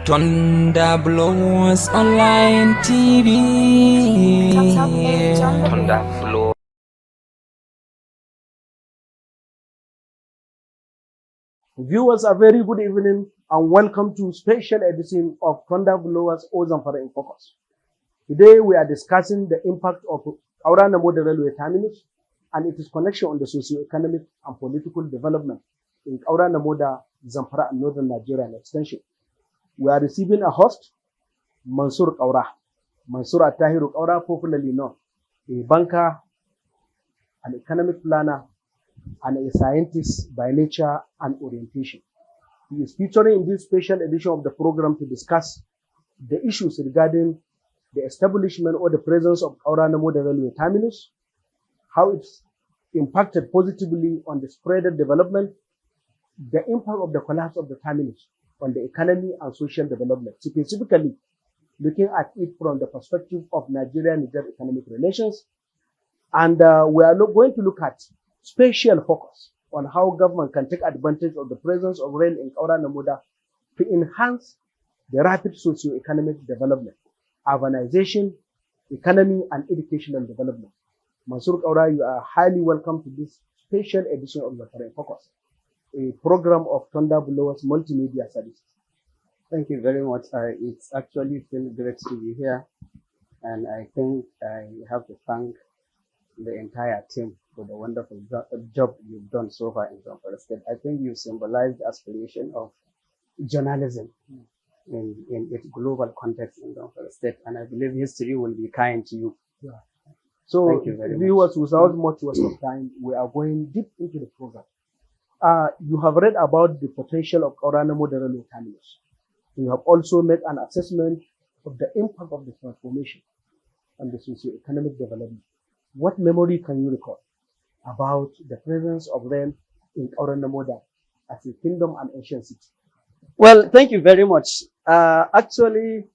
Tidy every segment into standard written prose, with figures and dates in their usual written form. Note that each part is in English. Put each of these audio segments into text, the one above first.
Thunder Blows Online TV. Thunder Blows. Viewers, a very good evening and welcome to special edition of Thunder Blowers Zamfara in Focus. Today we are discussing the impact of Kaura railway terminus and its connection on the socio-economic and political development in Kaura Zamfara and northern Nigeria and extension. We are receiving a host, Mansur Attahiru Kaura, popularly known, a banker, an economic planner, and a scientist by nature and orientation. He is featuring in this special edition of the program to discuss the issues regarding the establishment or the presence of Kaura railway terminus, how it's impacted positively on the spreaded development, the impact of the collapse of the terminus on the economy and social development, specifically looking at it from the perspective of Nigeria-Niger economic relations. And we are going to look at special focus on how government can take advantage of the presence of rail in Kaura to enhance the rapid socio-economic development, urbanization, economy, and educational development. Mansur Kaura, you are highly welcome to this special edition of the Foreign Focus, a program of Thunder Blowers Multimedia Services. Thank you very much. It's actually feel great to be here, and I think I have to thank the entire team for the wonderful job you've done so far in Zamfara State. I think you symbolized the aspiration of journalism in its global context in Zamfara State, and I believe history will be kind to you. Yeah. So, thank you very viewers, much. without much waste of time, we are going deep into the program. You have read about the potential of Kaura railway terminus. You have also made an assessment of the impact of the transformation on the socio-economic development. What memory can you recall about the presence of rail in Kaura as a kingdom and ancient city? Well, thank you very much. Actually,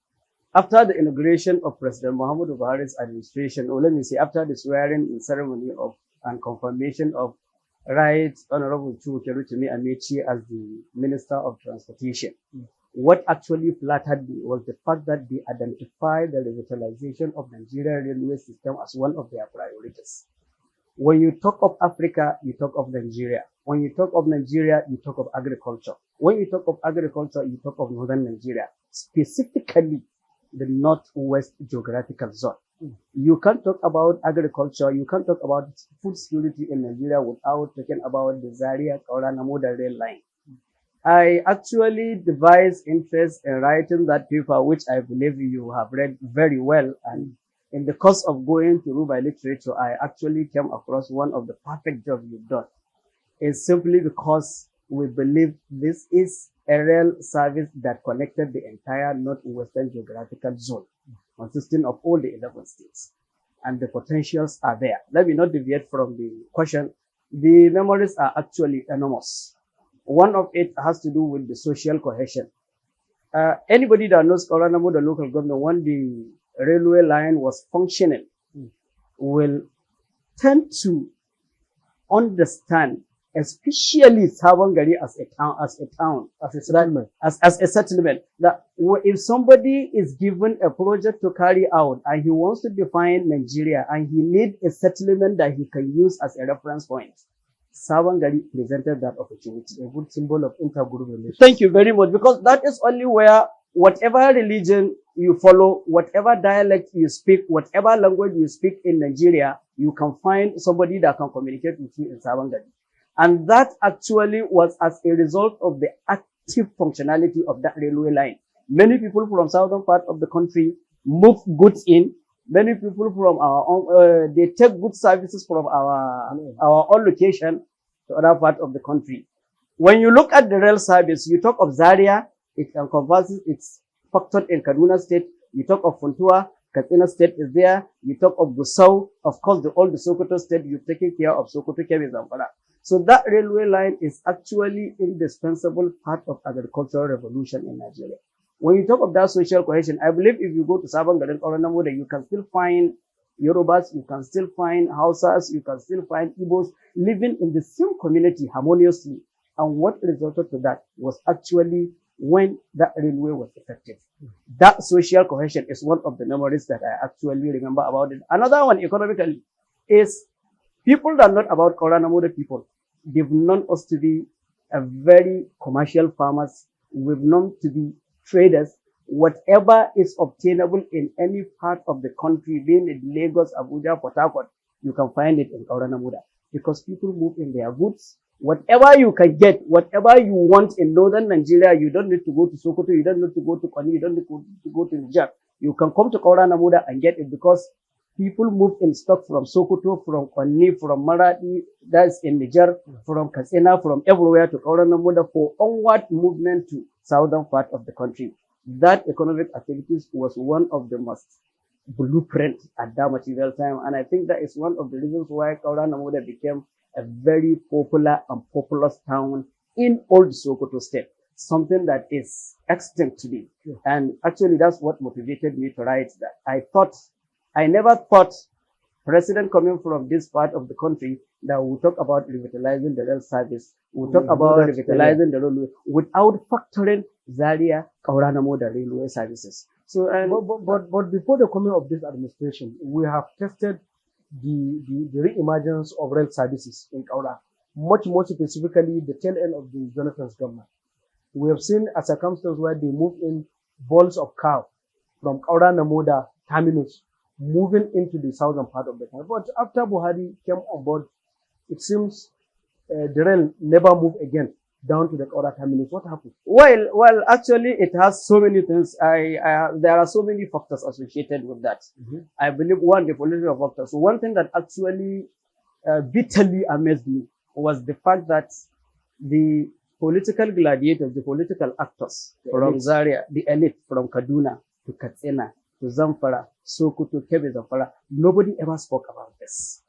after the inauguration of President Muhammadu Buhari's administration, or let me say after the swearing-in ceremony of and confirmation of Right Honorable Chukwuemeka Amici as the Minister of Transportation, what actually flattered me was the fact that they identified the revitalization of Nigerian railway system as one of their priorities. When you talk of Africa, you talk of Nigeria. When you talk of Nigeria, you talk of agriculture. When you talk of agriculture, you talk of northern Nigeria, specifically the northwest geographical zone. You can't talk about agriculture, you can't talk about food security in Nigeria without talking about the Zaria-Kaura rail line. I actually devised interest in writing that paper, which I believe you have read very well. And in the course of going through my literature, I actually came across one of the perfect jobs you've done. It's simply because we believe this is a rail service that connected the entire northwestern geographical zone, consisting of all the 11 states. And the potentials are there. Let me not deviate from the question. The memories are actually enormous. One of it has to do with the social cohesion. Anybody that knows Kaura the local government, when the railway line was functioning, will tend to understand, especially Savangari as a settlement, that if somebody is given a project to carry out and he wants to define Nigeria and he needs a settlement that he can use as a reference point, Savangari presented that opportunity, a good symbol of intergroup relations. Thank you very much, because that is only where whatever religion you follow, whatever dialect you speak, whatever language you speak in Nigeria, you can find somebody that can communicate with you in Savangari. And that actually was as a result of the active functionality of that railway line. Many people from southern part of the country move goods in. Many people from our own, they take good services from our own location to other part of the country. When you look at the rail service, you talk of Zaria, it encompasses, it's factored in Kaduna State. You talk of Funtua, Katsina State is there. You talk of Gusau, of course, all the Sokoto State, you're taking care of Sokoto, Kebbi, Zamfara. So that railway line is actually indispensable part of agricultural revolution in Nigeria. When you talk of that social cohesion, I believe if you go to Savangari or Namuda, you can still find Yorubas, you can still find Hausas, you can still find Igbos living in the same community harmoniously. And what resulted to that was actually when that railway was effective. That social cohesion is one of the memories that I actually remember about it. Another one, economically, is people that are not about Kaura Namoda people. They've known us to be a very commercial farmers. We've known to be traders. Whatever is obtainable in any part of the country, being it Lagos, Abuja, Port Harcourt, you can find it in Kaura Namoda because people move in their goods. Whatever you can get, whatever you want in northern Nigeria, you don't need to go to Sokoto, you don't need to go to Kwani, you don't need to go to Niger. You can come to Kaura Namoda and get it because people move in stock from Sokoto, from Kwani, from Maradi, that's in Niger, from Katsina, from everywhere to Kaura Namoda for onward movement to southern part of the country. That economic activities was one of the most blueprint at that material time. And I think that is one of the reasons why Kaura Namoda became a very popular and populous town in old Sokoto state, something that is extinct today. Yeah. And actually that's what motivated me to write that. I never thought president coming from this part of the country that we talk about revitalizing the rail service, we talk about revitalizing the railway without factoring Zaria, Kaura Namoda railway services. So, but before the coming of this administration, we have tested the re-emergence of rail services in Kaura, much more specifically the tail end of the Jonathan's government. We have seen a circumstance where they moved in balls of cow from Kaura Namoda terminus, moving into the southern part of the country. But after Buhari came on board, it seems the rail never moved again down to the Kaura terminus. What happened? Well, actually, it has so many things. There are so many factors associated with that. I believe one, the political factors. So one thing that actually bitterly amazed me was the fact that the political gladiators, the political actors from Zaria, the elite from Kaduna to Katsina to Zamfara, Sokoto, Kebbi, Zamfara, nobody ever spoke about this.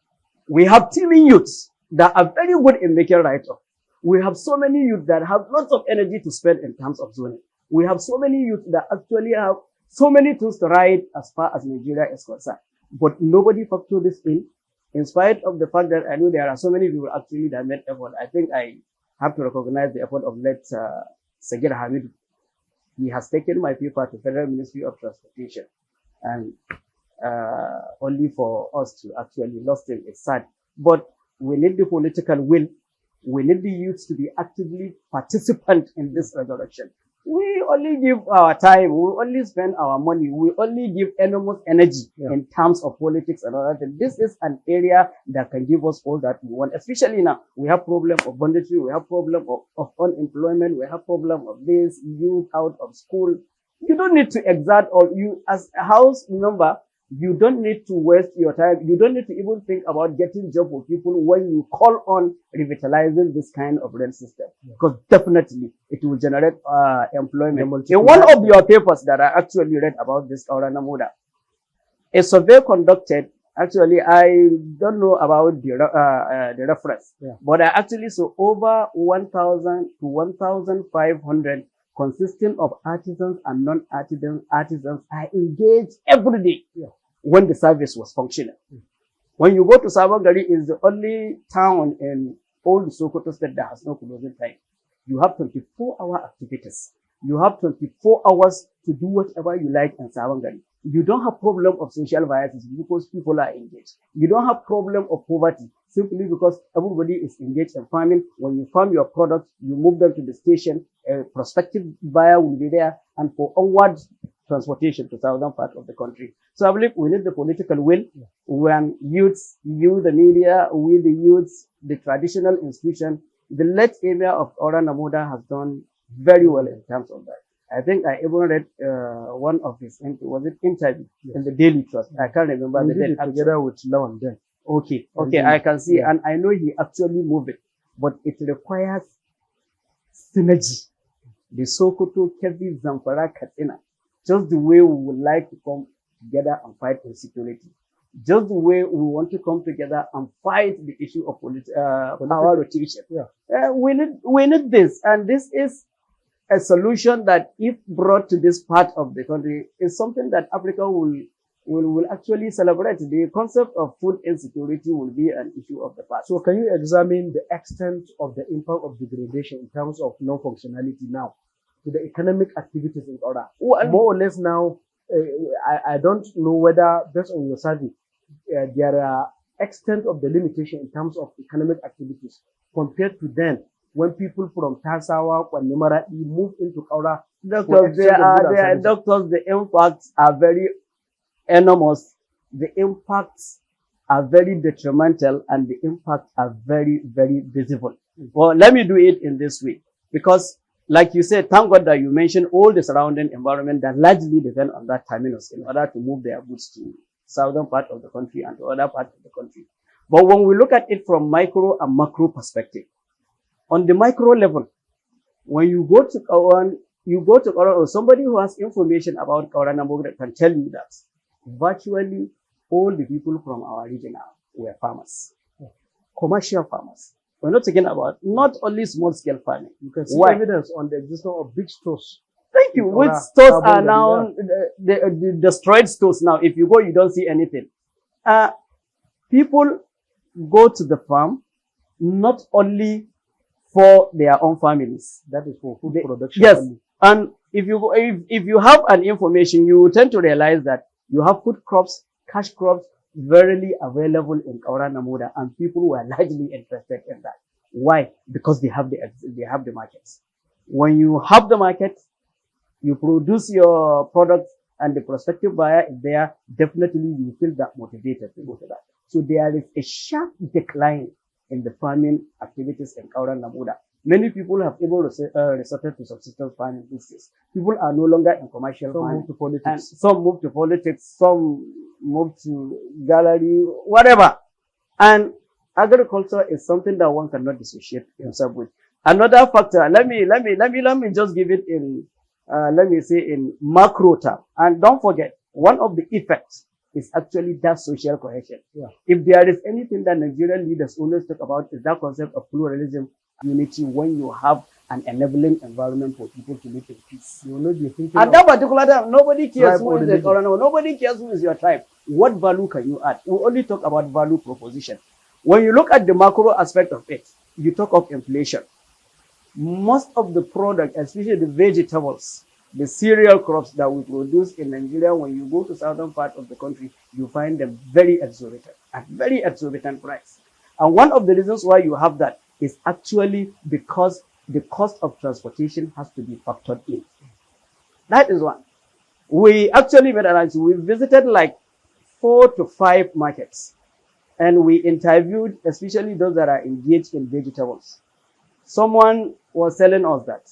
We have teeming youths that are very good in making write-up. We have so many youth that have lots of energy to spend in terms of zoning. We have so many youth that actually have so many tools to ride as far as Nigeria is concerned. But nobody factored this in spite of the fact that I know there are so many people actually that made effort. I think I have to recognize the effort of late Sagir Hamid. He has taken my paper to Federal Ministry of Transportation. And only for us to actually lost him is sad. But we need the political will. We need the youth to be actively participant in this resurrection. We only give our time, we only spend our money, we only give enormous energy in terms of politics and all that. This is an area that can give us all that we want, especially now. We have problem of banditry, we have problem of unemployment, we have problem of this, youth out of school. You don't need to exert, or you as a house member, you don't need to waste your time. You don't need to even think about getting job for people when you call on revitalizing this kind of rail system. Because definitely it will generate employment. In one of your papers that I actually read about this Kaura Namoda, a survey conducted, actually I don't know about the reference, but I actually saw over 1,000 to 1,500 consisting of artisans and non-artisans are engaged every day when the service was functioning. When you go to Savangari, is the only town in old Sokoto state that has no closing time. You have 24-hour activities. You have 24 hours to do whatever you like in Savangari. You don't have problem of social violence because people are engaged. You don't have problem of poverty simply because everybody is engaged in farming. When you farm your products, you move them to the station. A prospective buyer will be there, and for onward transportation to southern part of the country. So I believe we need the political will. When youths, you, the media, we, the youths, the traditional institution, the late emir of Kaura Namoda has done very well in terms of that. I think I even read one of his interview in the Daily Trust. I can't remember the date. Together with Lawan then. Okay, I can see, and I know he actually moved it, but it requires synergy. The Sokoto, Kebbi, Zamfara, Katsina, just the way we would like to come together and fight insecurity, just the way we want to come together and fight the issue of power rotation. We need this, and this is a solution that, if brought to this part of the country, is something that Africa will actually celebrate. The concept of food insecurity will be an issue of the past. So can you examine the extent of the impact of degradation in terms of non-functionality now? to the economic activities in Kaura? Well, More or less now, I don't know whether, based on your survey, there are extent of the limitation in terms of economic activities compared to then when people from Tasawa or Nimaradi move into Kaura. doctors, doctors, the impacts are very enormous. The impacts are very detrimental and the impacts are very, very visible. Well, let me do it in this way because, like you said, thank God that you mentioned all the surrounding environment that largely depend on that terminus in order to move their goods to southern part of the country and to other parts of the country. But when we look at it from micro and macro perspective, on the micro level, when you go to Kaura, or somebody who has information about Kaura Nambogra can tell you that virtually all the people from our region were farmers, commercial farmers. We're not talking about not only small scale farming. You can see evidence on the existence of big stores. Thank you. Which stores are now the destroyed stores now? If you go, you don't see anything. People go to the farm not only for their own families. That is for food production. Yes. Only. And if you have an information, you tend to realize that you have food crops, cash crops, verily available in Kaura Namoda, and people were largely interested in that. Why? Because they have the markets. When you have the market, you produce your product, and the prospective buyer is there. Definitely, you feel that motivated to go to that. So there is a sharp decline in the farming activities in Kaura Namoda. Many people have even resorted to subsistence farming these days. People are no longer in commercial farming. Move to politics. And some move to politics, some move to gallery, whatever. And agriculture is something that one cannot dissociate himself with. Another factor, let me just give it in, let me say in macro term. And don't forget, one of the effects is actually that social cohesion. Yeah. If there is anything that Nigerian leaders always talk about, is that concept of pluralism, unity, when you have an enabling environment for people to live in peace. You will not be thinking at that particular time, nobody cares who is religion. nobody cares who is your tribe. What value can you add? We only talk about value proposition. When you look at the macro aspect of it, you talk of inflation. Most of the product, especially the vegetables, the cereal crops that we produce in Nigeria, when you go to southern part of the country, you find them very exorbitant, at very exorbitant price. And one of the reasons why you have that is actually because the cost of transportation has to be factored in. That is one. We actually made an analysis. We visited like 4 to 5 markets, and we interviewed especially those that are engaged in vegetables. Someone was telling us that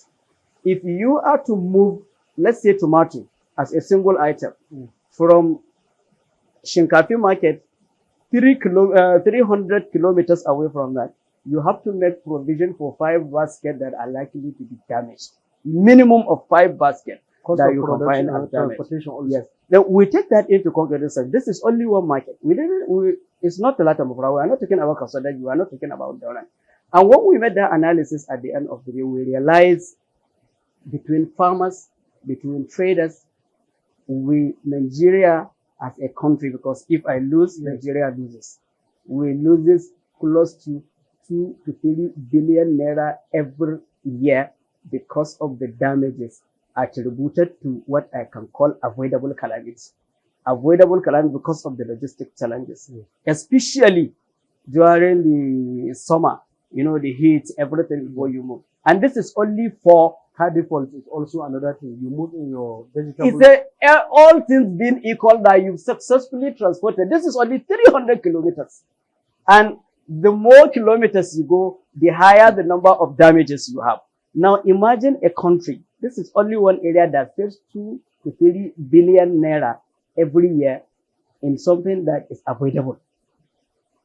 if you are to move, let's say tomato as a single item from Shinkafi market 300 kilometers away from that, you have to make provision for 5 baskets that are likely to be damaged. Minimum of 5 baskets that you can find as damaged. Yes. Then we take that into consideration. This is only one market. It's not the Latin Zamfara. We are not talking about Kasada. We are not talking about Doran. And when we made that analysis at the end of the day, we realized between farmers, between traders, Nigeria as a country, because if I lose, Nigeria loses. We loses close to 2 to 3 billion naira every year because of the damages attributed to what I can call avoidable calamities. Avoidable calamities because of the logistic challenges, especially during the summer, the heat, everything before you move. And this is only for car default is also another thing. You move in your vegetables. It's all things being equal that you've successfully transported. This is only 300 kilometers. And the more kilometers you go, the higher the number of damages you have. Now imagine a country. This is only one area that saves 2 to 3 billion naira every year in something that is avoidable.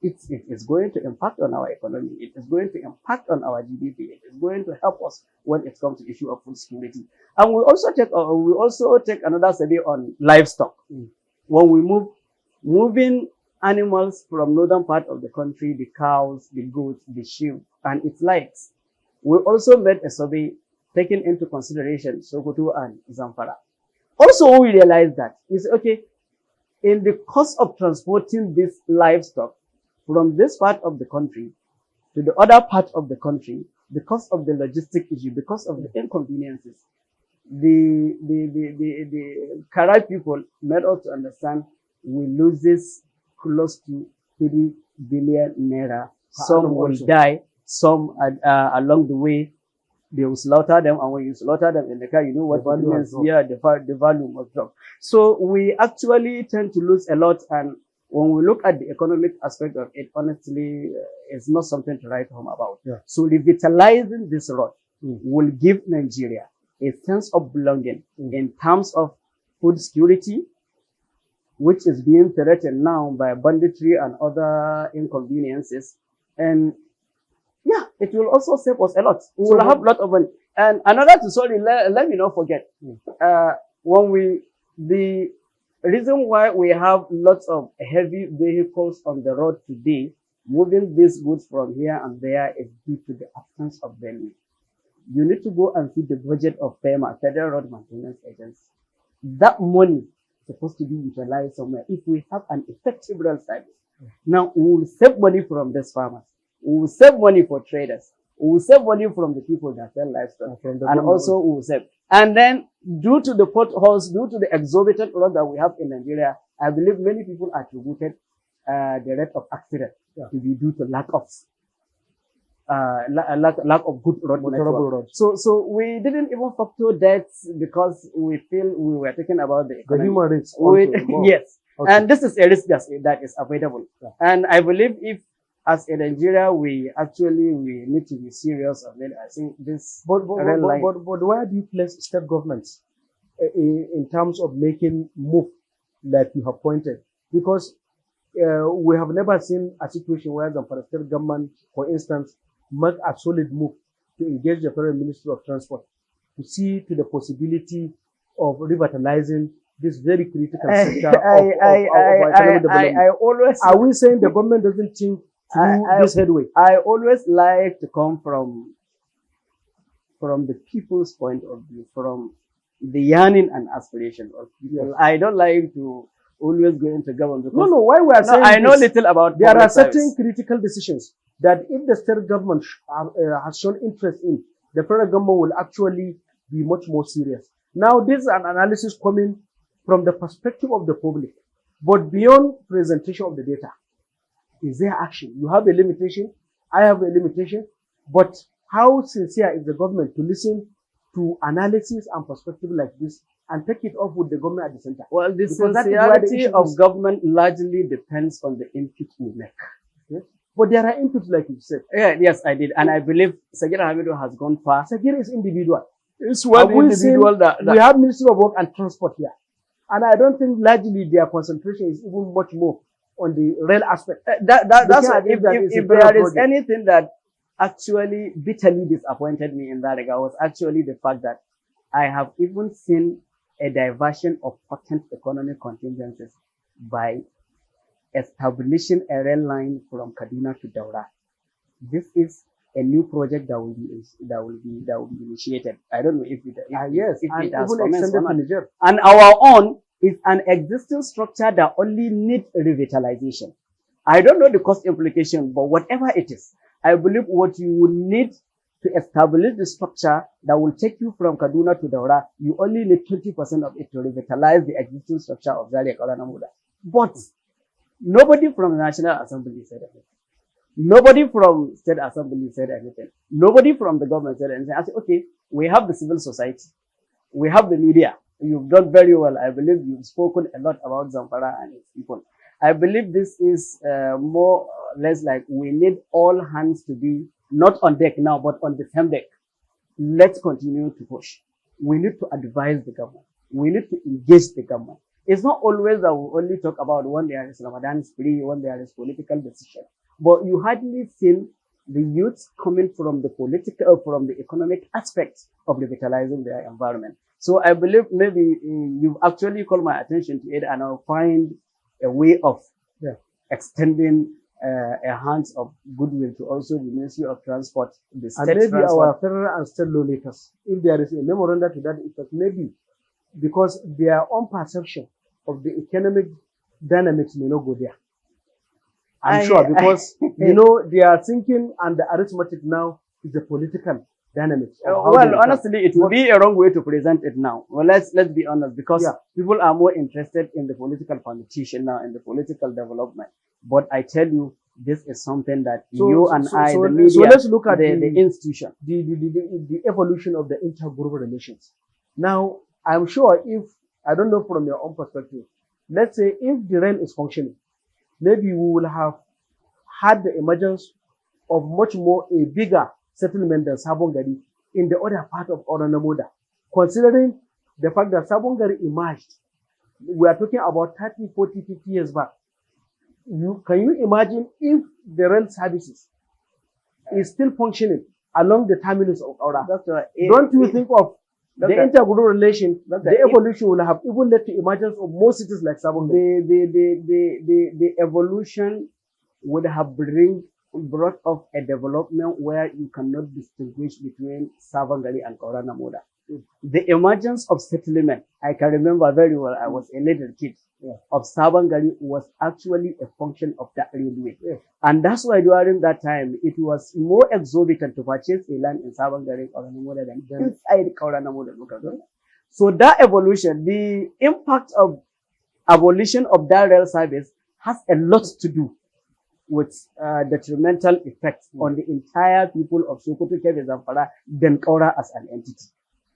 It is going to impact on our economy. It is going to impact on our GDP. It is going to help us when it comes to issue of food security. And we also take another study on livestock. When we moving animals from northern part of the country, the cows, the goats, the sheep, and its likes. We also made a survey taking into consideration Sokoto and Zamfara. Also, we realized that in the cost of transporting this livestock from this part of the country to the other part of the country, because of the logistic issue, because of the inconveniences, the Kara people made us to understand we lose this close to 3 billion naira. Some will die, some along the way they will slaughter them, and when you slaughter them in the car, you know what it means. Yeah, the value must drop. So we actually tend to lose a lot, and when we look at the economic aspect of it, honestly, it's not something to write home about. Yeah. So revitalizing this road will give Nigeria a sense of belonging in terms of food security, which is being threatened now by banditry and other inconveniences. And yeah, it will also save us a lot. We will have a lot of money. And another thing, sorry, let me not forget. The reason why we have lots of heavy vehicles on the road today, moving these goods from here and there, is due to the absence of value. You need to go and see the budget of FEMA, Federal Road Maintenance Agency. That money is supposed to be utilized somewhere if we have an effective rail service. Now, we will save money from these farmers. We will save money for traders. We will save money from the people that sell livestock. And also we will save. And then, due to the potholes, due to the exorbitant road that we have in Nigeria, I believe many people attributed the rate of accident to be due to lack of good road network. So we didn't even factor that because we feel we were talking about the economy. The human rights. Yes. Okay. And this is a risk that is avoidable. Yeah. And I believe if, as in Nigeria, we need to be serious on it. I think this. But where do you place state governments in terms of making move like you have pointed? Because we have never seen a situation where the state government, for instance, make a solid move to engage the Federal Ministry of Transport to see to the possibility of revitalizing this very critical sector of economic development. Are we saying the government doesn't think this headway? I always like to come from the people's point of view, from the yearning and aspiration of people. Yes. I don't like to always go into government because why we are saying I know little about there are certain critical decisions that if the state government has shown interest in, the federal government will actually be much more serious. Now, this is an analysis coming from the perspective of the public, but beyond presentation of the data, is there action? You have a limitation, I have a limitation, but how sincere is the government to listen to analysis and perspective like this and take it up with the government at the center? Well, the sincerity of government largely depends on the input we make. Okay? But there are inputs like you said. Yes, I did. And I believe Sagir Hamidu has gone far. Sagir is individual. It's one individual that we have Ministry of Work and Transport here. And I don't think largely their concentration is even much more on the rail aspect. If there is anything that actually bitterly disappointed me in that regard was actually the fact that I have even seen a diversion of potent economic contingencies by establishing a rail line from Kaduna to Daura. This is a new project that will be initiated. I don't know if it has commenced or not. And our own is an existing structure that only needs revitalization. I don't know the cost implication, but whatever it is, I believe what you will need to establish the structure that will take you from Kaduna to Daura, you only need 20% of it to revitalize the existing structure of Zaria Kalanamuda. But nobody from the National Assembly said anything. Nobody from State Assembly said anything. Nobody from the government said anything. I said, okay, we have the civil society. We have the media. You've done very well. I believe you've spoken a lot about Zamfara and its people. I believe this is more or less like we need all hands to be not on deck now, but on the same deck. Let's continue to push. We need to advise the government. We need to engage the government. It's not always that we only talk about when there is Ramadan spree, when there is political decision. But you hardly seen the youths coming from the political, from the economic aspects of revitalizing their environment. So I believe maybe you've actually called my attention to it, and I'll find a way of extending a hands of goodwill to also the Ministry of Transport, the state and maybe transport. Our federal and state lawmakers, if there is a memorandum to that effect, maybe because their own perception of the economic dynamics may not go there. I'm sure because, you know, their thinking and the arithmetic now is the political dynamics. Of how Well, they honestly, it would be a wrong way to present it now. Well, let's be honest, because Yeah. people are more interested in the political competition now, in the political development. But I tell you, this is something that you and I, the media, so let's look at the institution. the evolution of the intergroup relations. Now, I'm sure if, I don't know from your own perspective, let's say if the rail is functioning, maybe we will have had the emergence of much more a bigger settlement than Sabon Gari in the other part of Oranamoda. Considering the fact that Sabon Gari emerged, we are talking about 30, 40, 50 years back. Can you imagine if the rail services is still functioning along the terminus of Aura? Don't you think of the intergroup relation, the evolution will have even led to emergence of more cities like Sabon Gari? The evolution would have brought up a development where you cannot distinguish between Savangari and Kaura Namoda. The emergence of settlement, I can remember very well, I was a little kid, of Savangari was actually a function of that railway. And that's why during that time, it was more exorbitant to purchase a land in Savangari or Namoda than inside Kaura Namoda. So that evolution, the impact of abolition of that rail service has a lot to do with detrimental effects on the entire people of Sokoto, Kebbi, Zamfara, then Kaura as an entity.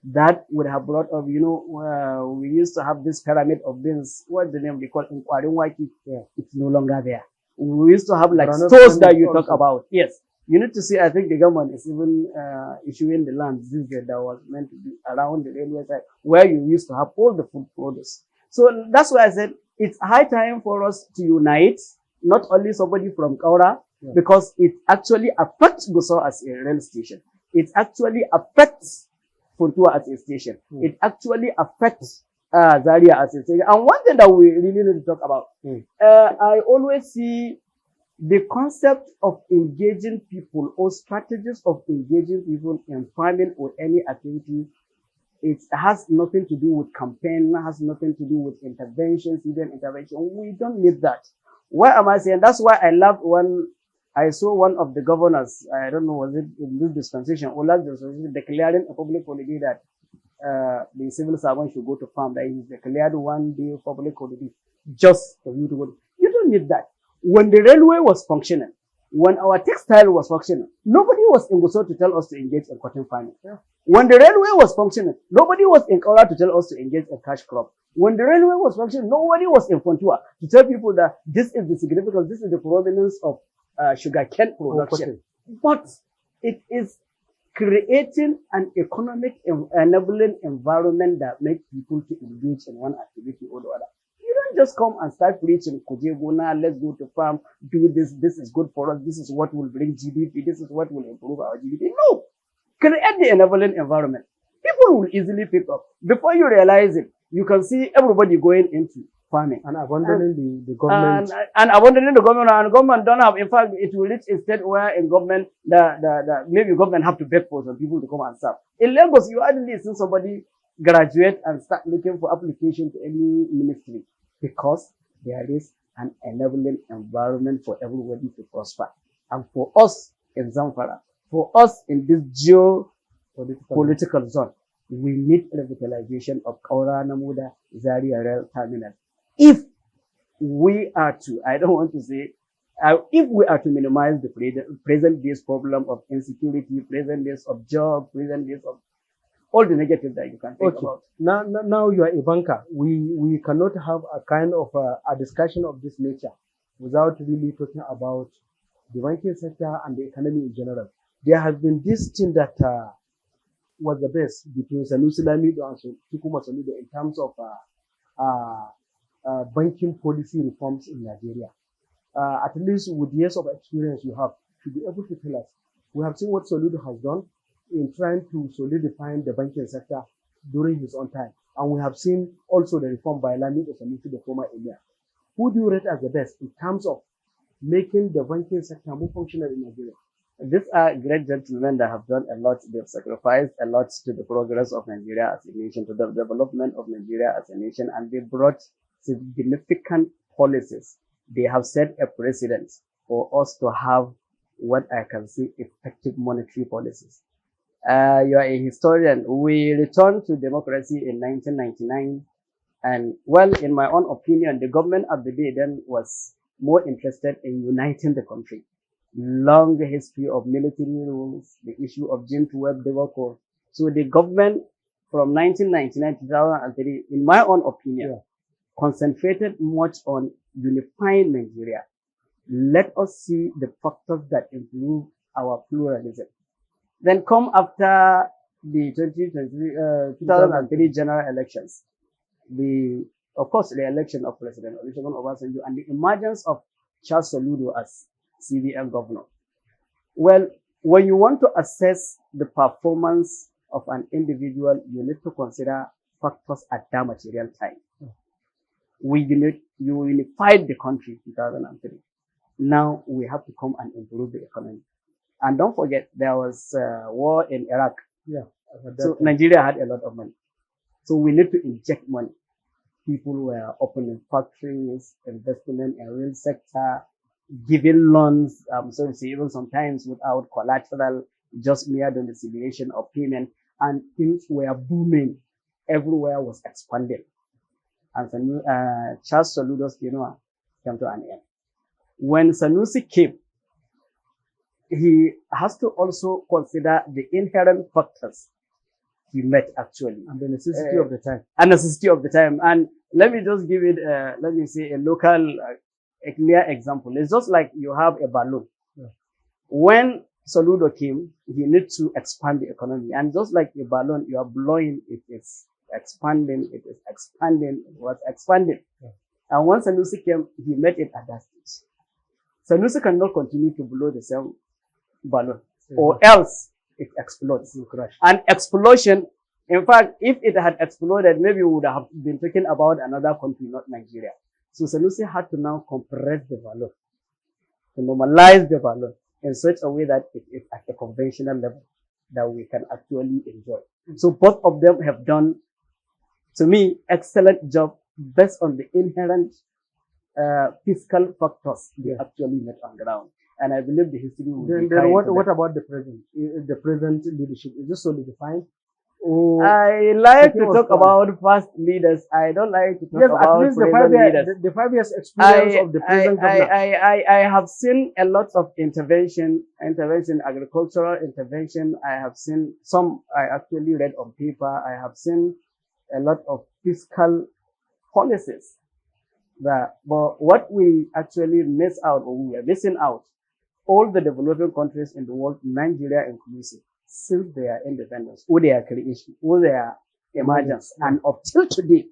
That would have brought up, we used to have this pyramid of beans, what's the name they call in Kwarinwaki? It's no longer there. We used to have like stores that you talk about. Yes. You need to see, I think the government is even issuing the land that was meant to be around the railway side, where you used to have all the food produce. So that's why I said it's high time for us to unite, not only somebody from Kaura, because it actually affects Gusau as a rail station. It actually affects Funtua as a station. It actually affects Zaria as a station. And one thing that we really need to talk about, I always see the concept of engaging people or strategies of engaging people in farming or any activity. It has nothing to do with campaign, has nothing to do with interventions, even intervention. We don't need that. Why am I saying? That's why I loved when I saw one of the governors, I don't know, was it in this dispensation or last dispensation, declaring a public holiday that the civil servant should go to farm, that he declared 1 day public holiday just for you to go. You don't need that. When the railway was functioning, when our textile was functioning, nobody was in Gusau to tell us to engage in cotton farming. When the railway was functioning, nobody was in Kaura to tell us to engage in cash crop. When the railway was functioning, nobody was in Fontua to tell people that this is the significance, this is the provenance of sugarcane production. But it is creating an economic enabling environment that makes people to engage in one activity or the other. You don't just come and start preaching, Kujeguna, let's go to farm, do this, this is good for us, this is what will bring GDP, this is what will improve our GDP. No! Create the enabling environment. People will easily pick up. Before you realize it, you can see everybody going into farming. And abandoning the government. And abandoning the government. And government don't have, in fact, it will reach a state where in government, maybe government have to beg for some people to come and serve. In Lagos, you hardly see somebody graduate and start looking for application to any ministry because there is an enabling environment for everybody to prosper. And for us in Zamfara, for us in this geopolitical zone, we need revitalization of Kaura Namuda Zaria Rail Terminal. If we are to, I don't want to say, if we are to minimize the present day's problem of insecurity, present days of job, present days of all the negative that you can think about. Now you are a banker. We cannot have a kind of a discussion of this nature without really talking about the banking sector and the economy in general. There has been this thing that was the best between Sanusi Lamido and Tukuma Soludo in terms of banking policy reforms in Nigeria. At least with years of experience you have, to be able to tell us. We have seen what Soludo has done in trying to solidify the banking sector during his own time. And we have seen also the reform by Lamido Sanusi, the former emir. Who do you rate as the best in terms of making the banking sector more functional in Nigeria? These are great gentlemen that have done a lot. They've sacrificed a lot to the progress of Nigeria as a nation, to the development of Nigeria as a nation, and they brought significant policies. They have set a precedent for us to have what I can say effective monetary policies. You are a historian. We returned to democracy in 1999. And well, in my own opinion, the government of the day then was more interested in uniting the country. Long history of military rules, the issue of Jim 12 debacle. So the government from 1999 to 2003, in my own opinion, concentrated much on unifying Nigeria. Let us see the factors that improve our pluralism. Then come after the 2003 general elections, of course, the election of President Olusegun Obasanjo and the emergence of Charles Soludo as CBN governor. Well, when you want to assess the performance of an individual, you need to consider factors at that material time. You unified the country in 2003. Now we have to come and improve the economy. And don't forget, there was war in Iraq. So Nigeria had a lot of money. So we need to inject money. People were opening factories, investment in real sector, giving loans, so to say, even sometimes without collateral, just mere domiciliation of payment, and things were booming. Everywhere was expanding. And Charles Soludo's tenure came to an end. When Sanusi came, he has to also consider the inherent factors he met actually. And the necessity of the time. And necessity of the time. And let me just give it, let me say a local, a clear example. It's just like you have a balloon. When Soludo came, he needs to expand the economy. And just like a balloon, you are blowing, it is expanding, it is expanding, it was expanding. And once Sanusi came, he met it at that stage. Sanusi cannot continue to blow the same balloon, or else it explodes. And explosion, in fact, if it had exploded, maybe we would have been talking about another country, not Nigeria. So Sanusi had to now compress the balloon, to normalize the balloon in such a way that it is at a conventional level that we can actually enjoy. So both of them have done, to me, excellent job based on the inherent fiscal factors they actually met on ground. And I believe the history will be Then what about the present? The present leadership, is this solely defined? I like to talk about past leaders. I don't like to talk about at least present leaders. The 5 years experience of the present government. I have seen a lot of intervention, agricultural intervention. I have seen some I actually read on paper. I have seen a lot of fiscal policies. But what we actually miss out, or we are missing out, all the developing countries in the world, Nigeria inclusive, since their independence, or their creation, or their emergence, and up till today,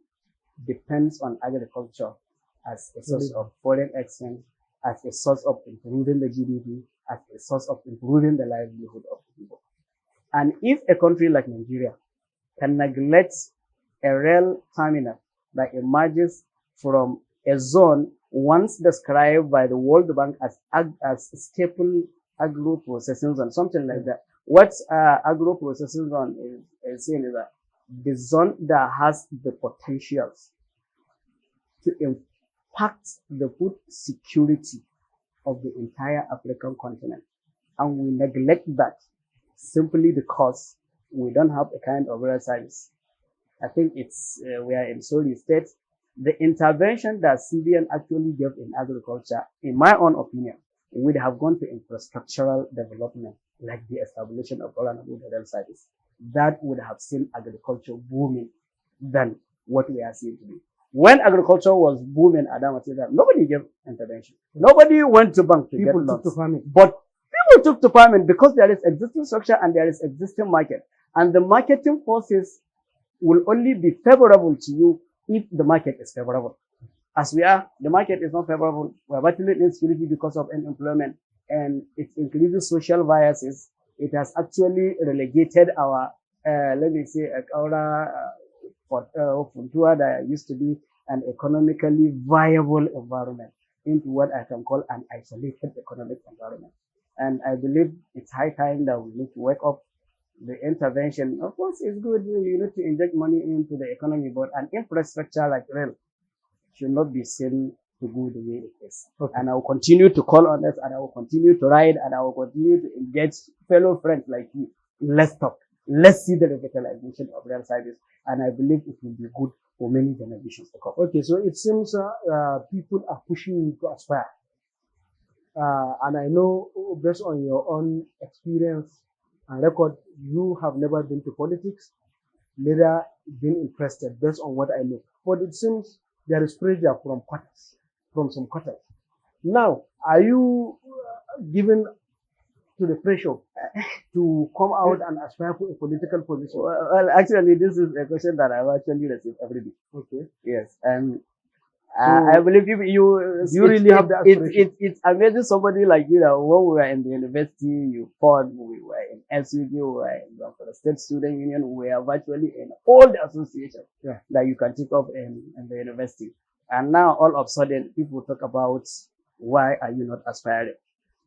depends on agriculture as a source of foreign exchange, as a source of improving the GDP, as a source of improving the livelihood of the people. And if a country like Nigeria can neglect a rail terminal that emerges from a zone once described by the World Bank as staple agro-processing zone, something like that. What agro-processing zone is saying is that the zone that has the potentials to impact the food security of the entire African continent. And we neglect that simply because we don't have a kind of rail service. I think we are in sorry state. The intervention that CBN actually gave in agriculture, in my own opinion, would have gone to infrastructural development, like the establishment of rail service. That would have seen agriculture booming than what we are seeing today. When agriculture was booming at that material, nobody gave intervention. Nobody went to bank to get loans. People took to farming. But people took to farming because there is existing structure and there is existing market. And the marketing forces will only be favorable to you if the market is favorable. As we are, the market is not favorable. We are battling insecurity because of unemployment, and it increases social biases. It has actually relegated our, let me say, a Kaura Funtua that used to be an economically viable environment into what I can call an isolated economic environment. And I believe it's high time that we need to wake up. The intervention, of course, is good. You need to inject money into the economy, but an infrastructure like rail should not be seen to go the way it is. And I will continue to call on this, and I will continue to ride, and I will continue to engage fellow friends like you let's talk. Let's see the revitalization of real service. And I believe it will be good for many generations to come. Okay, so it seems people are pushing you to aspire. And I know based on your own experience and record, you have never been to politics, neither been interested based on what I know. But it seems there is pressure from some quarters. Now, are you given to the pressure to come out and aspire for a political position? Well, actually, this is a question that I've actually received every day. Okay. Yes, and So, I believe you really have the aspiration? It's amazing somebody like you that when we were in the university, you fought, we were in SUG, we were in the State Student Union, we were virtually in all the associations that you can think of in the university. And now all of a sudden, people talk about why are you not aspiring?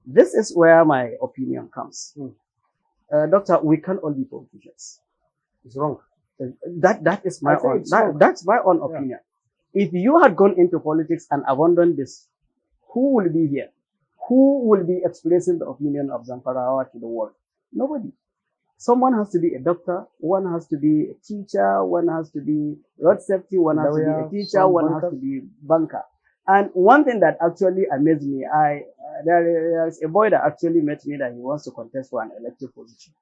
This is where my opinion comes. Doctor, we can't all be politicians. It's wrong. That is my own. That's my own opinion. If you had gone into politics and abandoned this, who will be here? Who will be expressing the opinion of Zamfara to the world? Nobody. Someone has to be a doctor, one has to be a teacher, one has to be road safety, one has to be a teacher, one has to be banker. And one thing that actually amazed me, there's a boy that actually met me that he wants to contest for an elected position.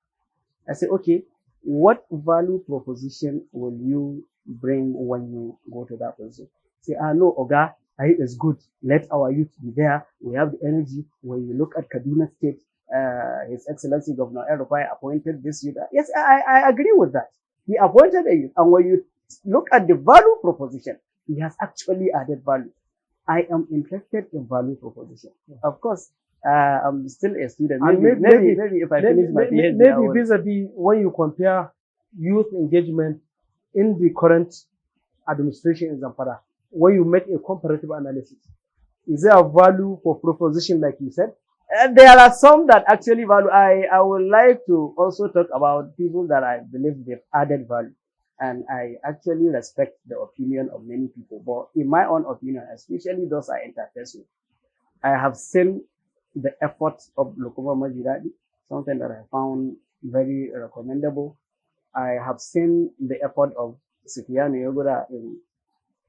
I said, okay, what value proposition will you bring when you go to that position? Say, no, Oga, it's good. Let our youth be there. We have the energy. When you look at Kaduna State, His Excellency Governor El-Rufai appointed this youth. Yes, I agree with that. He appointed a youth. And when you look at the value proposition, he has actually added value. I am interested in value proposition. Of course, I'm still a student. Maybe if I finish my PhD. Maybe vis-a-vis when you compare youth engagement in the current administration in Zamfara, when you make a comparative analysis, is there a value for proposition like you said? There are some that actually value. I would like to also talk about people that I believe they've added value. And I actually respect the opinion of many people. But in my own opinion, especially those I interface with, I have seen the efforts of Lokoma Majiradi, something that I found very recommendable. I have seen the effort of Sufyan Yogura in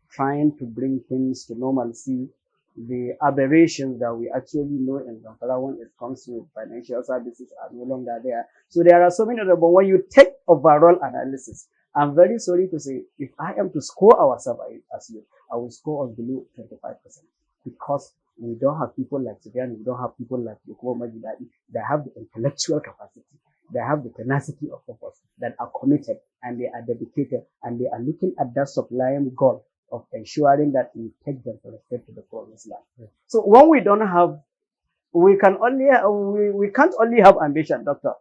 trying to bring things to normalcy. The aberrations that we actually know in Zamfara when it comes to financial services are no longer there. So there are so many of them. But when you take overall analysis, I'm very sorry to say, if I am to score ourselves as you, I will score us below 25%. Because we don't have people like Sufyan, we don't have people like Lokoma Majidadi that have the intellectual capacity, they have the tenacity of purpose, that are committed and they are dedicated and they are looking at that sublime goal of ensuring that we take them from the state to the promised land. So when we don't have, we can't only have ambition, doctor,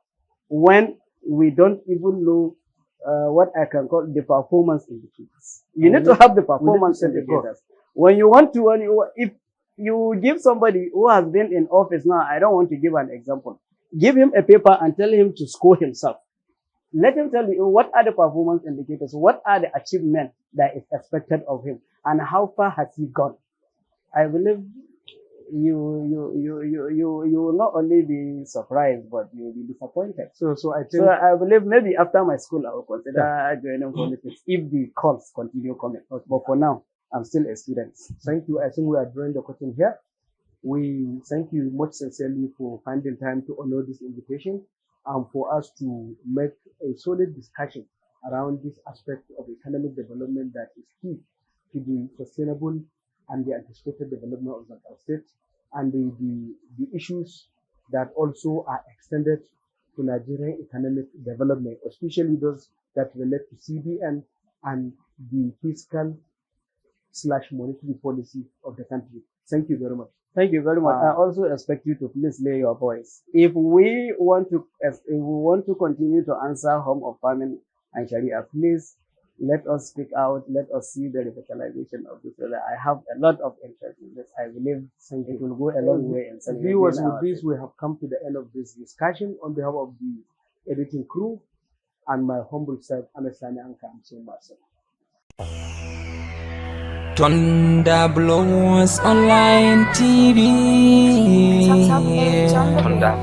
when we don't even know what I can call the performance indicators. You need to have the performance indicators. When you want to, if you give somebody who has been in office now, I don't want to give an example. Give him a paper and tell him to score himself. Let him tell you what are the performance indicators, what are the achievements that is expected of him, and how far has he gone. I believe you will not only be surprised, but you will be disappointed. So I believe maybe after my school I will consider joining politics if the calls continue coming. But for now, I'm still a student. Thank you. I think we are drawing the curtain here. We thank you much sincerely for finding time to honor this invitation and for us to make a solid discussion around this aspect of economic development that is key to the sustainable and the anticipated development of Zamfara State, and the issues that also are extended to Nigerian economic development, especially those that relate to CBN and the fiscal/monetary policy of the country. Thank you very much. Thank you very much. I also expect you to please lay your voice. If we want to continue to answer Home of Farming and Sharia, please let us speak out. Let us see the revitalization of this. I have a lot of interest in this. I believe it will go a long way in celebrating. Viewers, with this, we have come to the end of this discussion. On behalf of the editing crew and my humble self, Anasani Anka, I'm so much. Thunder Blows Online TV. Thunder